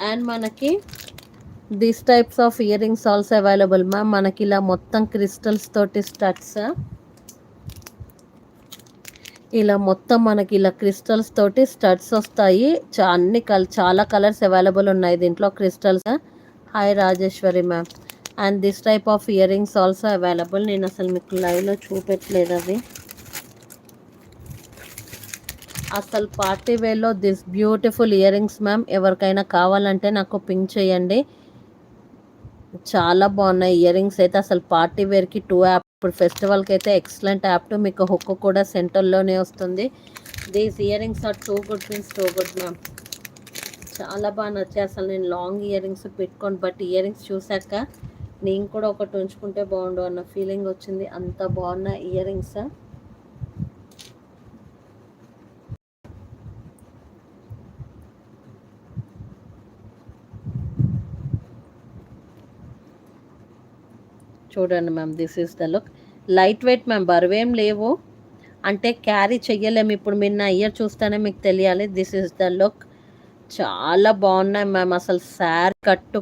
And మనకి this types of earrings also available ma'am. మనకి ఇలా మొత్తం క్రిస్టల్స్ తోటి స్టడ్స్, ఇలా మొత్తం మనకి ఇలా క్రిస్టల్స్ తోటి స్టడ్స్ వస్తాయి. చాలా కలర్స్ అవైలబుల్ ఉన్నాయి దీంట్లో crystals. Hi Rajeshwari ma'am. And this type of earrings also available. నేను అసలు మీకు లైవ్లో చూపెట్టలేదు అవి. అసలు పార్టీ వేర్లో this beautiful earrings ma'am. ఎవరికైనా కావాలంటే నాకు పింక్ చేయండి. చాలా బాగున్నాయి ఇయర్ రింగ్స్ అయితే. అసలు పార్టీ వేర్కి యాప్, ఇప్పుడు ఫెస్టివల్కి అయితే ఎక్సలెంట్ యాప్. మీకు హుక్ కూడా సెంటర్లోనే వస్తుంది. These earrings are too good means too good ma'am. చాలా బాగా నచ్చాయి. అసలు నేను లాంగ్ ఇయర్ రింగ్స్ పెట్టుకోండి, బట్ ఇయర్ రింగ్స్ చూశాక నేను కూడా ఒకటి ఉంచుకుంటే బాగుండు అన్న ఫీలింగ్ వచ్చింది. అంత బాగున్న ఇయర్ రింగ్స్. చూడండి ma'am, this is the look. Light weight ma'am, బరువేం లేవు, అంటే క్యారీ చెయ్యలేము. ఇప్పుడు మీరు నా ఇయర్ చూస్తేనే మీకు తెలియాలి. This is the look. చాలా బాగున్నాయి మ్యామ్. అసలు శారీ కట్టు